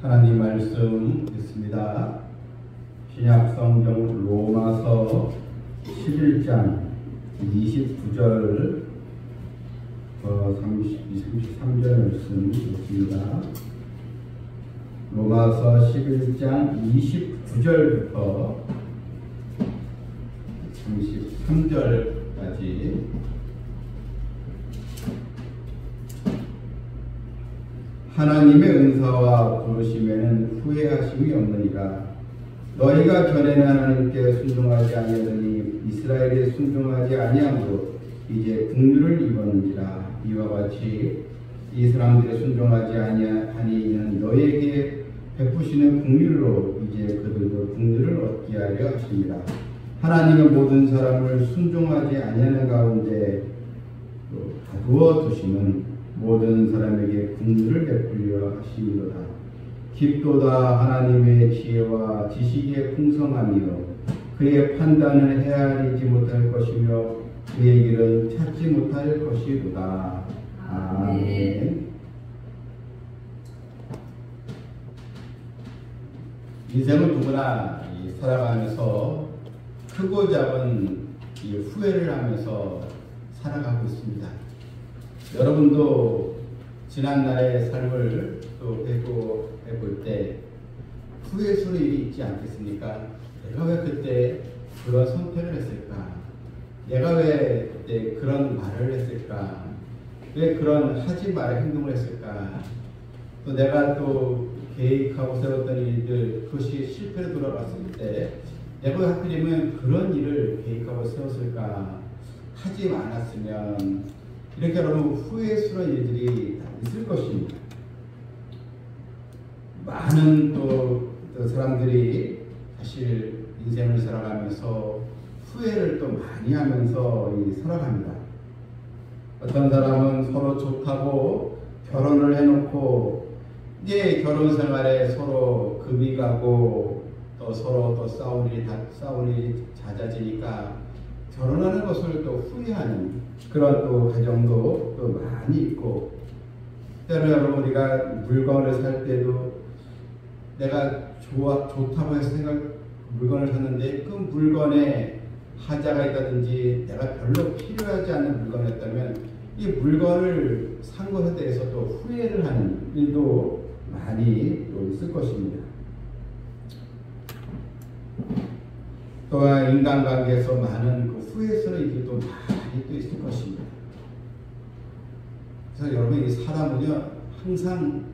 하나님 말씀 있습니다. 신약 성경 로마서 11장 29절 33절 말씀 있습니다. 로마서 11장 29절부터 33절까지 하나님의 은사와 부르심에는 후회하심이 없느니라. 너희가 전에는 하나님께 순종하지 아니하더니 이스라엘에 순종하지 아니함으로 이제 국류를 입었는지라. 이와 같이 이 사람들의 순종하지 아니하니 이는 너희에게 베푸시는 국류로 이제 그들도 국류를 얻게 하려 하십니다. 하나님은 모든 사람을 순종하지 아니하는 가운데 가두어 두시는 모든 사람에게 국류를 베풀려 하심이로다. 깊도다 하나님의 지혜와 지식의 풍성함이요 그의 판단을 헤아리지 못할 것이며 그의 길은 찾지 못할 것이로다. 아멘. 인생은 누구나 살아가면서 크고 작은 후회를 하면서 살아가고 있습니다. 여러분도 지난날의 삶을 또 회고해 볼 때 후회스러운 일이 있지 않겠습니까? 내가 왜 그때 그런 선택을 했을까? 내가 왜 그때 그런 말을 했을까? 왜 그런 하지 말의 행동을 했을까? 또 내가 또 계획하고 세웠던 일들 그것이 실패로 돌아갔을 때 내가 하필이면 그런 일을 계획하고 세웠을까? 하지 않았으면 이렇게 여러분 후회스러운 일들이 있을 것입니다. 많은 또 사람들이 사실 인생을 살아가면서 후회를 또 많이 하면서 살아갑니다. 어떤 사람은 서로 좋다고 결혼을 해놓고 이제 결혼 생활에 서로 급이 가고 또 서로 또 싸울 일이 잦아지니까 결혼하는 것을 또 후회하는 그런 또 가정도 또 많이 있고, 때로 여러분 우리가 물건을 살 때도 내가 좋다고 해서 물건을 샀는데 그 물건에 하자가 있다든지 내가 별로 필요하지 않는 물건이었다면 이 물건을 산 것에 대해서 또 후회를 하는 일도 많이 또 있을 것입니다. 또한 인간관계에서 많은 그 후회스러운 일도 많이 또 있을 것입니다. 그래서 여러분 이 사람은요 항상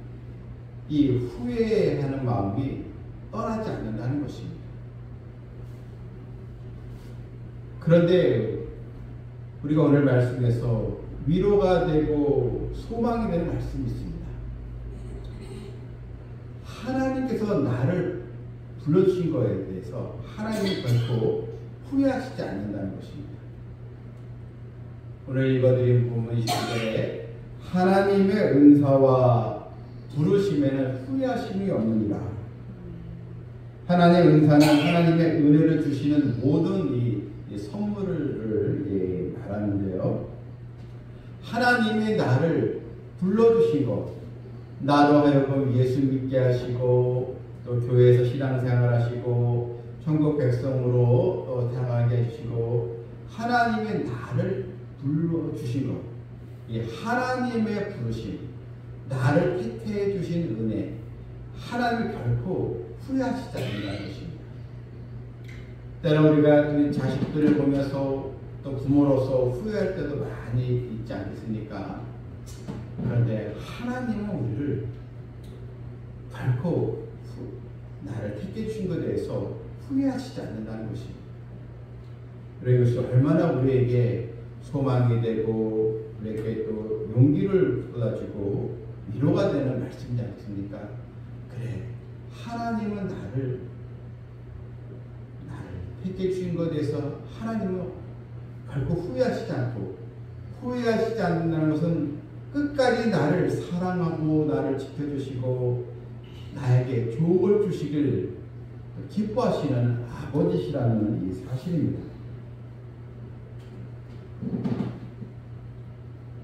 이 후회하는 마음이 떠나지 않는다는 것입니다. 그런데 우리가 오늘 말씀에서 위로가 되고 소망이 되는 말씀이 있습니다. 하나님께서 나를 불러주신 것에 대해서 하나님이 결코 후회하시지 않는다는 것입니다. 오늘 읽어드린 본문 20절에 하나님의 은사와 부르심에는 후회하심이 없느니라. 하나님의 은사는 하나님의 은혜를 주시는 모든 이 선물을 말하는데요. 하나님이 나를 불러주신 것, 나로 하여금 예수 믿게 하시고 또 교회에서 신앙생활 하시고 천국 백성으로 또 태어나게 해주시고 하나님의 나를 불러주신 것, 이 하나님의 부르심, 나를 택해 주신 은혜, 하나님을 결코 후회하시지 않는다는 것입니다. 때로 우리가 우리 자식들을 보면서 또 부모로서 후회할 때도 많이 있지 않겠습니까? 그런데 하나님은 우리를 결코 나를 택해 주신 것에 대해서 후회하시지 않는다는 것입니다. 그리고 이것이 얼마나 우리에게 소망이 되고 우리에게 또 용기를 쏟아주고 위로가 되는 말씀이지 않겠습니까? 그래, 하나님은 나를 택해 주신 것에 대해서 하나님은 결코 후회하시지 않고, 후회하시지 않는다는 것은 끝까지 나를 사랑하고 나를 지켜주시고 나에게 좋은 걸 주시길 기뻐하시는 아버지시라는 이 사실입니다.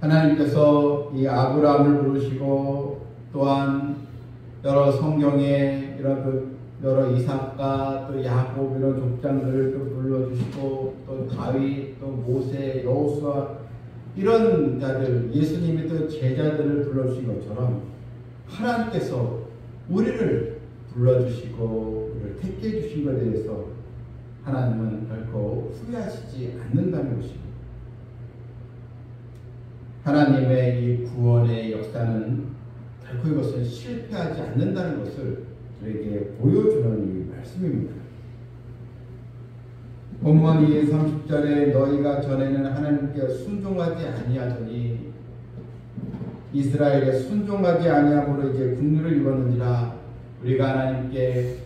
하나님께서 이 아브라함을 부르시고 또한 여러 성경에 이런 여러 이삭과 또 야곱 이런 족장들을 또 불러주시고 또 다윗 또 모세 여호수아 이런 자들 예수님이 또 제자들을 불러주신 것처럼 하나님께서 우리를 불러주시고 우리를 택해 주신 것에 대해서 하나님은 결코 후회하시지 않는다는 것입니다. 하나님의 이 구원의 역사는 결코 이것은 실패하지 않는다는 것을 우리에게 보여주는 이 말씀입니다. 본문 30절에 너희가 전에는 하나님께 순종하지 아니하더니 이스라엘에 순종하지 아니함으로 이제 국류를 입었느니라. 우리가 하나님께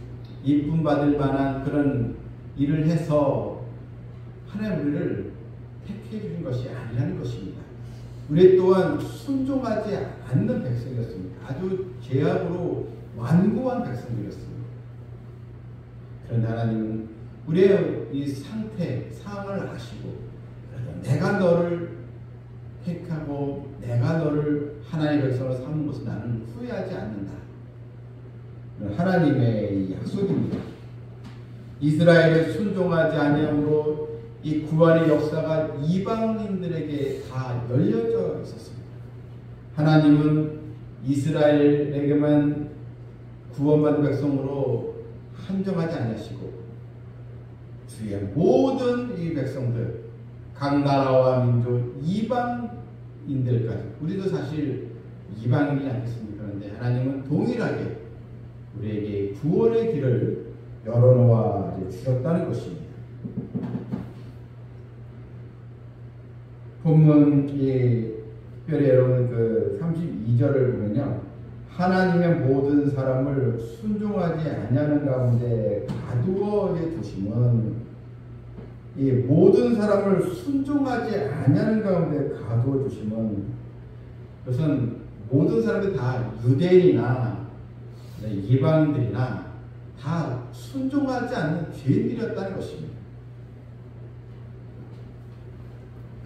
이쁨 받을 만한 그런 일을 해서 하나님 우리를 택해 주신 것이 아니라는 것입니다. 우리 또한 순종하지 않는 백성이었습니다. 아주 죄악으로 완고한 백성들이었습니다. 그런데 하나님은 우리의 이 상황을 아시고 내가 너를 택하고 내가 너를 하나님의 백성으로 삼는 것은 나는 후회하지 않는다. 하나님의 약속입니다. 이스라엘에 순종하지 아니함으로 이 구원의 역사가 이방인들에게 다 열려져 있었습니다. 하나님은 이스라엘에게만 구원받은 백성으로 한정하지 않으시고 주의 모든 이 백성들 각 나라와 민족 이방인들까지 우리도 사실 이방인이 않겠습니까? 그런데 하나님은 동일하게 우리에게 구원의 길을 열어놓아 주셨다는 것입니다. 본문 특별히 여러분 그 32절을 보면요, 하나님의 모든 사람을 순종하지 아니하는 가운데 가두어 두심은 이 모든 사람을 순종하지 아니하는 가운데 가두어 두심은 그것은 모든 사람들이 다 유대인이나 이방인들이나 다 순종하지 않는 죄인들이었다는 것입니다.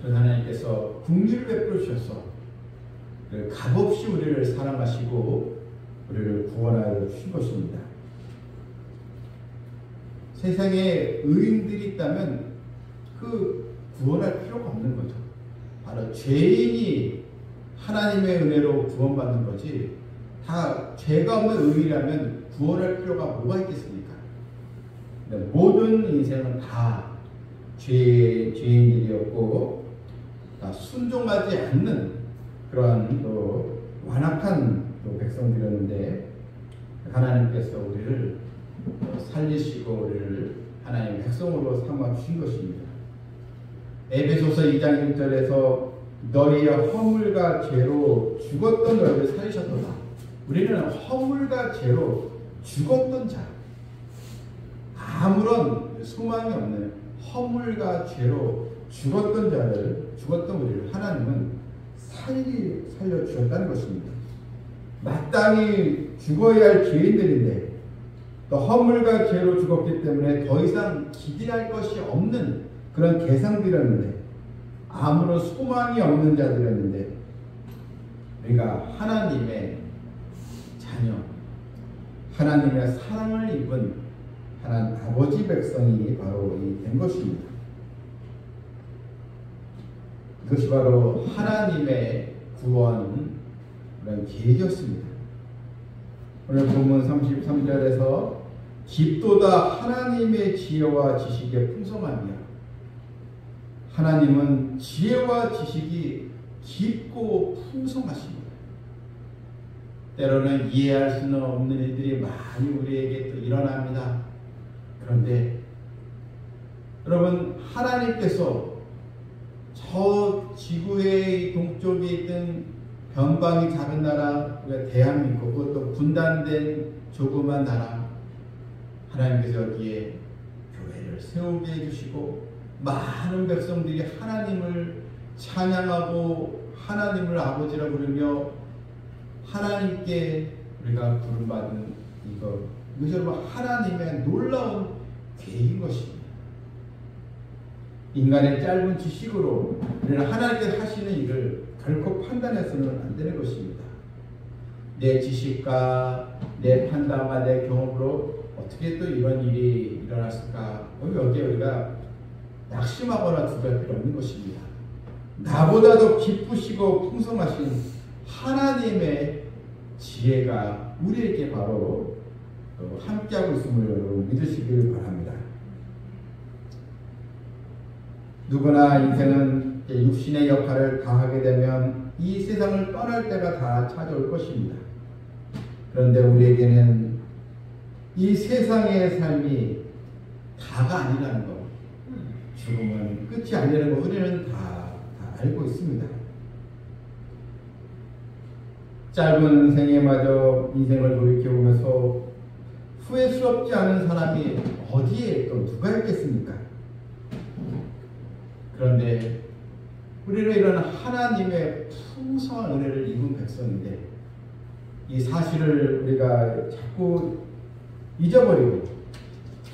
그런 하나님께서 긍휼을 베풀어 주셔서 값없이 우리를 사랑하시고 우리를 구원하여 주신 것입니다. 세상에 의인들이 있다면 그 구원할 필요가 없는 거죠. 바로 죄인이 하나님의 은혜로 구원받는 거지, 다 죄가 없는 의인이라면 구원할 필요가 뭐가 있겠습니까? 모든 인생은 다 죄인들이었고 다 순종하지 않는 그러한 또 완악한 또 백성들이었는데 하나님께서 우리를 살리시고 우리를 하나님의 백성으로 삼아 주신 것입니다. 에베소서 2장 1절에서 너희의 허물과 죄로 죽었던 너희를 살리셨도다. 우리는 허물과 죄로 죽었던 자, 아무런 소망이 없는 허물과 죄로 죽었던 우리를 하나님은 살려주셨다는 것입니다. 마땅히 죽어야 할 죄인들인데 또 허물과 죄로 죽었기 때문에 더 이상 기대할 것이 없는 그런 대상들이었는데, 아무런 소망이 없는 자들이었는데 우리가 하나님의 자녀, 하나님의 사랑을 입은 하나님 아버지 백성이 바로 된 것입니다. 이것이 바로 하나님의 구원 그런 계획이었습니다. 오늘 본문 33절에서 깊도다 하나님의 지혜와 지식의 풍성함이야. 하나님은 지혜와 지식이 깊고 풍성하십니다. 때로는 이해할 수는 없는 일들이 많이 우리에게 또 일어납니다. 그런데 여러분, 하나님께서 저 지구의 동쪽에 있던 변방이 작은 나라 대한민국, 그것도 분단된 조그만 나라, 하나님께서 여기에 교회를 세우게 해주시고 많은 백성들이 하나님을 찬양하고 하나님을 아버지라 부르며 하나님께 우리가 부름받은 이것이 여러분 하나님의 놀라운 계획인 것입니다. 인간의 짧은 지식으로 우리는 하나님께서 하시는 일을 결코 판단해서는 안 되는 것입니다. 내 지식과 내 판단과 내 경험으로 어떻게 또 이런 일이 일어났을까? 여기에 우리가 낙심하거나 두려울 필요 없는 것입니다. 나보다도 기쁘시고 풍성하신 하나님의 지혜가 우리에게 바로 함께하고 있음을 여러분 믿으시길 바랍니다. 누구나 인생은 육신의 역할을 다하게 되면 이 세상을 떠날 때가 다 찾아올 것입니다. 그런데 우리에게는 이 세상의 삶이 다가 아니라는 것, 죽음은 끝이 아니라는 것 우리는 다 알고 있습니다. 짧은 생애마저 인생을 돌이켜보면서 후회스럽지 않은 사람이 어디에 또 누가 있겠습니까? 그런데 우리는 이런 하나님의 풍성한 은혜를 입은 백성인데 이 사실을 우리가 자꾸 잊어버리고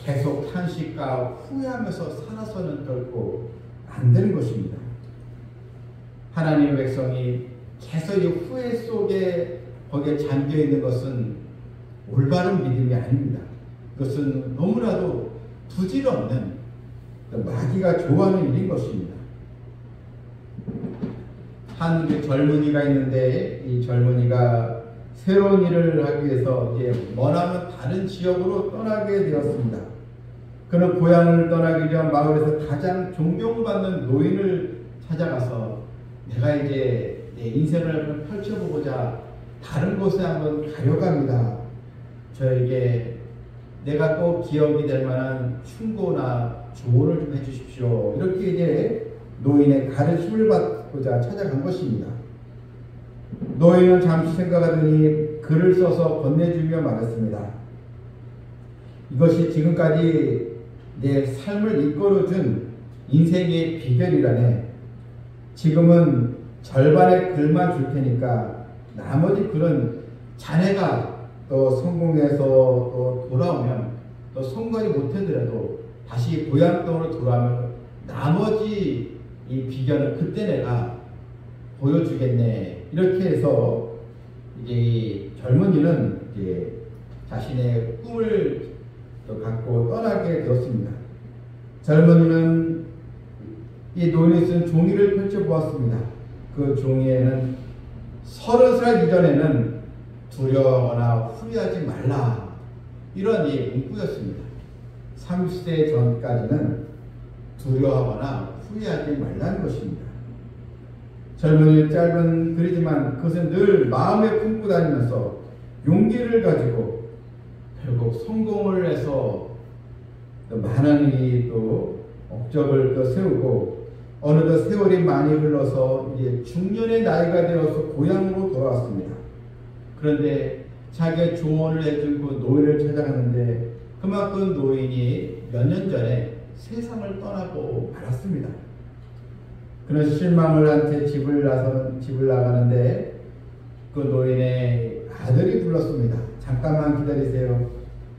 계속 탄식과 후회하면서 살아서는 결코 안 되는 것입니다. 하나님의 백성이 계속 이 후회 속에 거기에 잠겨 있는 것은 올바른 믿음이 아닙니다. 그것은 너무나도 부질없는 마귀가 좋아하는 일인 것입니다. 한 젊은이가 있는데 이 젊은이가 새로운 일을 하기 위해서 이제 머나먼 다른 지역으로 떠나게 되었습니다. 그는 고향을 떠나기 전 마을에서 가장 존경받는 노인을 찾아가서 내가 이제 내 인생을 한번 펼쳐보고자 다른 곳에 한번 가려고 합니다. 저에게 내가 꼭 기억이 될 만한 충고나 조언을 좀 해주십시오. 이렇게 이제 노인의 가르침을 받고자 찾아간 것입니다. 노인은 잠시 생각하더니 글을 써서 건네주며 말했습니다. 이것이 지금까지 내 삶을 이끌어준 인생의 비결이라네. 지금은 절반의 글만 줄 테니까 나머지 글은 자네가 또 성공해서 또 돌아오면 또 성공이 못하더라도 다시 고향 땅으로 돌아오면 나머지 이 비결은 그때 내가 보여주겠네. 이렇게 해서 이제 이 젊은이는 이제 자신의 꿈을 또 갖고 떠나게 되었습니다. 젊은이는 이 노인이 쓴 종이를 펼쳐보았습니다. 그 종이에는 30살 이전에는 두려워하거나 후회하지 말라. 이런 문구였습니다. 30세 전까지는 두려워하거나 후회하지 말라는 것입니다. 젊은이의 짧은 글이지만 그것은 늘 마음에 품고 다니면서 용기를 가지고 결국 성공을 해서 또 많은 일이 또 업적을 또 세우고 어느덧 세월이 많이 흘러서 이제 중년의 나이가 되어서 고향으로 돌아왔습니다. 그런데 자기가 조언을 해주고 노인을 찾아갔는데 그만큼 노인이 몇 년 전에 세상을 떠나고 말았습니다. 그는 실망을 한 채 집을 나가는데 그 노인의 아들이 불렀습니다. 잠깐만 기다리세요.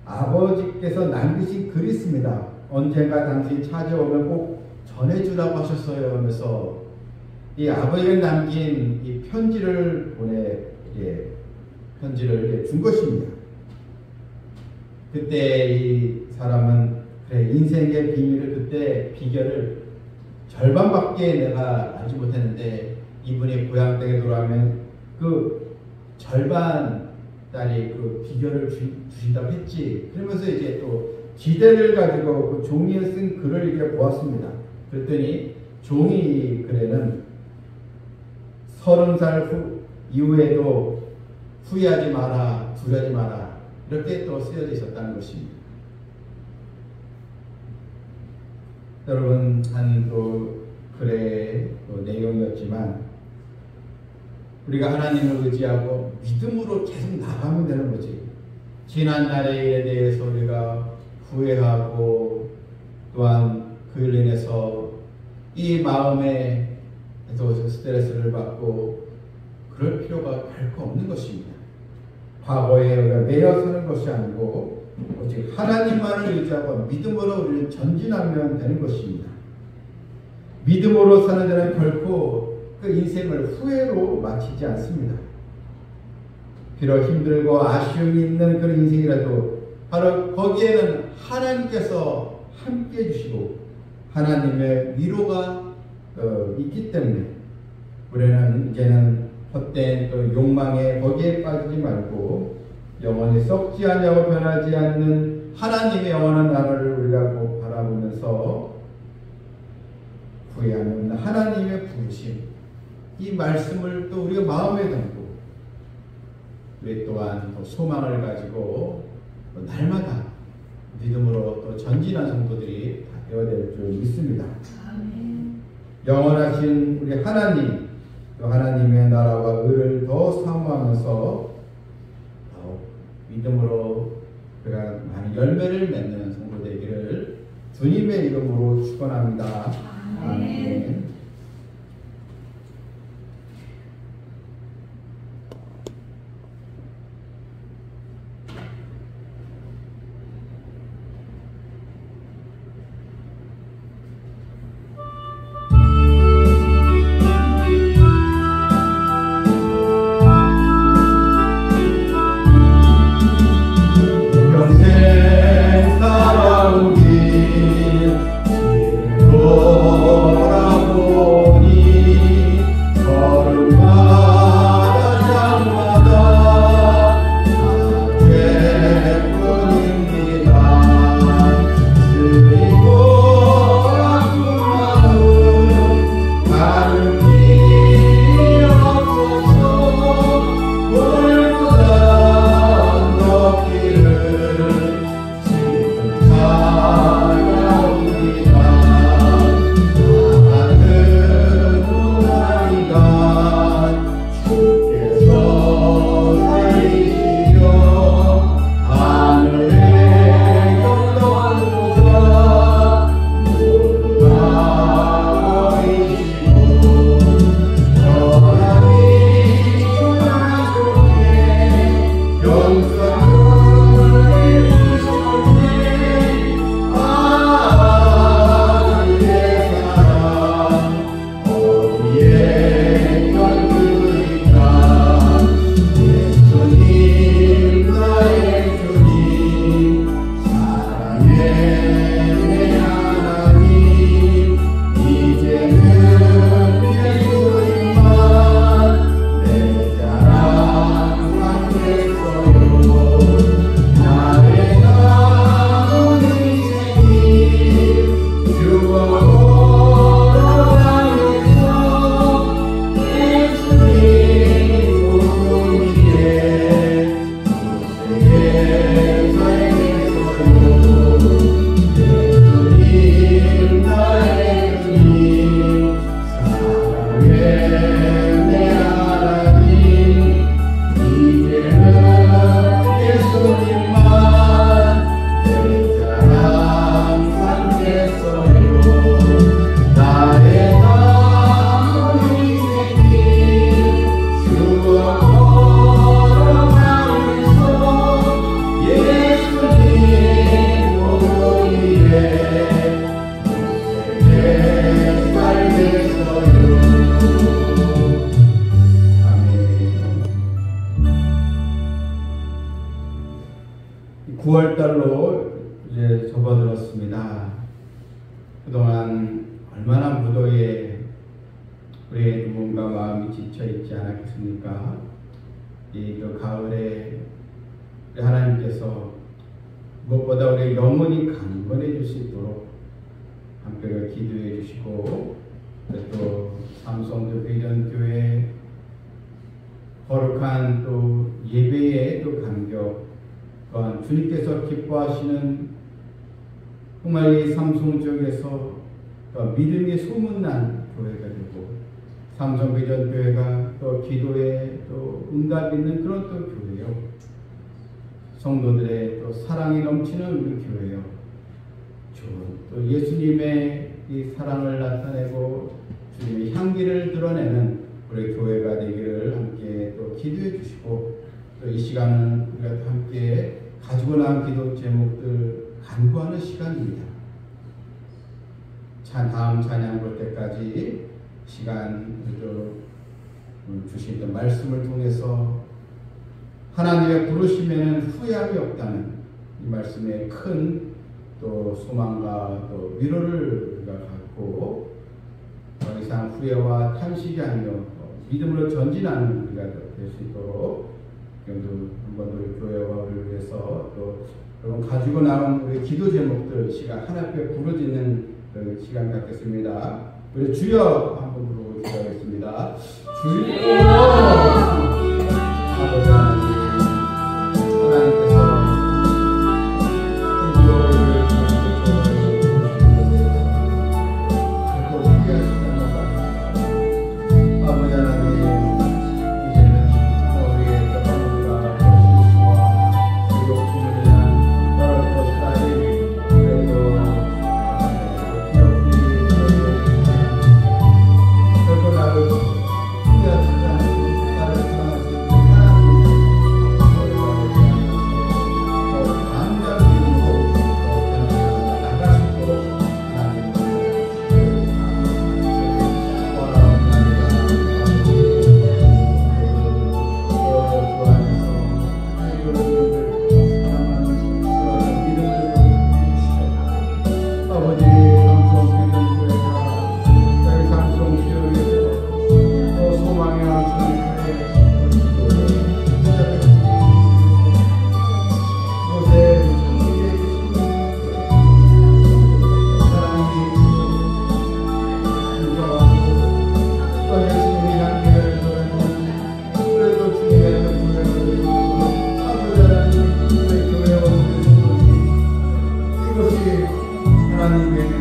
아버지께서 남기신 글이 있습니다. 언젠가 당신 찾아오면 꼭 전해주라고 하셨어요. 하면서 이 아버지가 남긴 이 편지를 편지를 준 것입니다. 그때 이 사람은 그래, 인생의 비결을 절반밖에 내가 알지 못했는데 이분이 고향 땅에 돌아오면 그 절반 딸이 그 비결을 주신다고 했지. 그러면서 이제 또 기대를 가지고 그 종이에 쓴 글을 이렇게 보았습니다. 그랬더니 종이 글에는 30살 이후에도 후회하지 마라, 두려워하지 마라 이렇게 또 쓰여져 있었다는 것입니다. 여러분 한 또 글의 내용이었지만 우리가 하나님을 의지하고 믿음으로 계속 나가면 되는 거지. 지난날의 일에 대해서 우리가 후회하고 또한 그로 인해서 이 마음에 스트레스를 받고 그럴 필요가 결코 없는 것입니다. 과거에 우리가 매여 사는 것이 아니고 오직 하나님만을 의지하고 믿음으로 우리는 전진하면 되는 것입니다. 믿음으로 사는 자는 결코 그 인생을 후회로 마치지 않습니다. 비록 힘들고 아쉬움이 있는 그런 인생이라도 바로 거기에는 하나님께서 함께 해주시고 하나님의 위로가 있기 때문에 우리는 이제는 헛된 욕망에 거기에 빠지지 말고 영원히 썩지 않냐고 변하지 않는 하나님의 영원한 나라를 우리가 꼭 바라보면서 후회함이 없는 하나님의 부르심, 이 말씀을 또 우리가 마음에 담고 우리 또한 또 소망을 가지고 또 날마다 믿음으로 또 전진한 성도들이 다 되어야 될 줄 믿습니다. 아멘. 영원하신 우리 하나님, 또 하나님의 나라와 의를 더 사모하면서 믿음으로 우리가 많은 열매를 맺는 성도 되기를 주님의 이름으로 축원합니다. 아멘. 이제 접어들었습니다. 그동안 얼마나 무더위에 우리의 누군가 마음이 지쳐있지 않았겠습니까? 이 가을에 우리 하나님께서 무엇보다 우리의 영혼이 강건해질 수 있도록 함께 기도해 주시고, 또 삼성교 비전교회 거룩한 또 예배의 또 감격, 또한 주님께서 기뻐하시는 정말 이 삼성 지역에서 믿음이 소문난 교회가 되고, 삼성 비전 교회가 또 기도에 또 응답 있는 그런 또 교회요. 성도들의 또 사랑이 넘치는 우리 교회요. 또 예수님의 이 사랑을 나타내고 주님의 향기를 드러내는 우리 교회가 되기를 함께 또 기도해 주시고, 또 이 시간은 우리가 또 함께 가지고 나온 기도 제목들 간구하는 시간입니다. 다음 찬양 볼 때까지 시간 주신 말씀을 통해서 하나님의 부르심에는 후회함이 없다는 이 말씀에 큰 또 소망과 또 위로를 우리가 갖고 더 이상 후회와 탄식이 아니며 믿음으로 전진하는 우리가 될 수 있도록 한 번 더 교회와 우리를 위해서 또 여러분 가지고 나온 우리 기도 제목들 시간 하나님께 부르짖는 시간 갖겠습니다. 우리 주여 한번 부르고 기도하겠습니다. 주여 아버지 하나님께서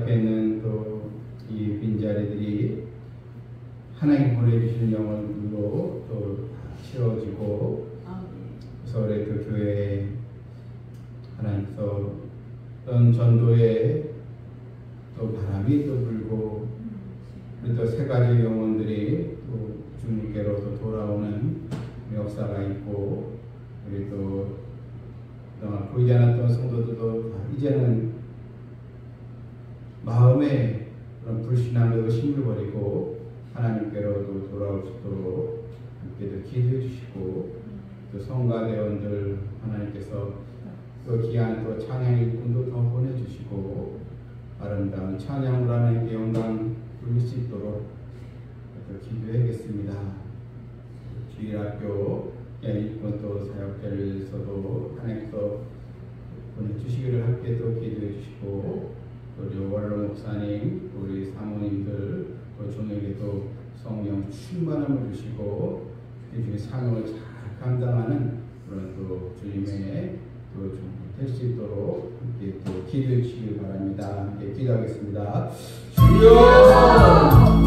앞에 있는 또 이 빈자리들이 하나님 보내주신 영혼으로 또 채워지고, 그래서 우리 그 교회에 하나님께서 어떤 전도에 또 바람이 또 불고, 우리 또 세 가지 영혼들이 또 주님께로서 돌아오는 역사가 있고, 우리 또 보이지 않았던 성도들도 이제는 마음에 그런 불신앙을 심을 버리고 하나님께로도 돌아올 수 있도록 함께도 기도해 주시고, 또 성가대원들 하나님께서 또 귀한 또 찬양 일꾼도 더 보내주시고, 아름다운 찬양으로 하나님께 영광 돌릴 수 있도록 또 기도해야겠습니다. 주일학교 일꾼 또 사역자들에서도 하나님께서 보내주시기를 함께 또 기도해 주시고, 우리 원로 목사님, 우리 사모님들, 또 종에게도 성령 충만함을 주시고 주님의 사명을 잘 감당하는 그런 또 주님의 또 될 수 있도록 함께 또 기도해 주시기 바랍니다. 함께 기도하겠습니다. 주여!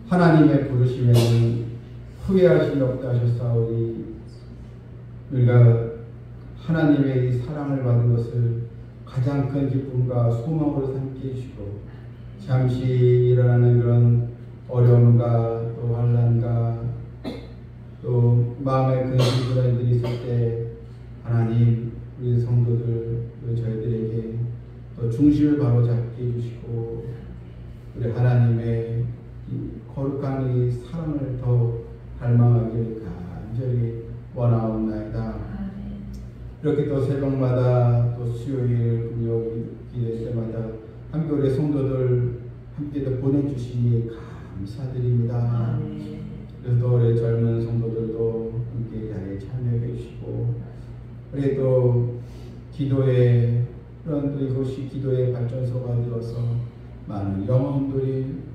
하나님의 부르심에는 후회하심이 없다 하셨사오니, 우리가 하나님의 이 사랑을 받은 것을 가장 큰 기쁨과 소망으로 삼게 해주시고, 잠시 일어나는 그런 어려움과 또 환난과 또 마음의 근심들이 있을 때 하나님, 우리 성도들, 저희들에게 또 중심을 바로잡게 해주시고, 우리 하나님의 거룩한 이 사랑을 더 갈망하길 간절히 원하옵나이다. 이렇게 또 새벽마다 또 수요일 금요일 기도 때마다 함께 우리 성도들 함께 또 보내주시니 감사드립니다. 그래서 또 우리 젊은 성도들도 함께 자리에 참여해 주시고 우리 또 기도에 그런 또 이곳이 기도의 발전소가 되어서 많은 영혼들이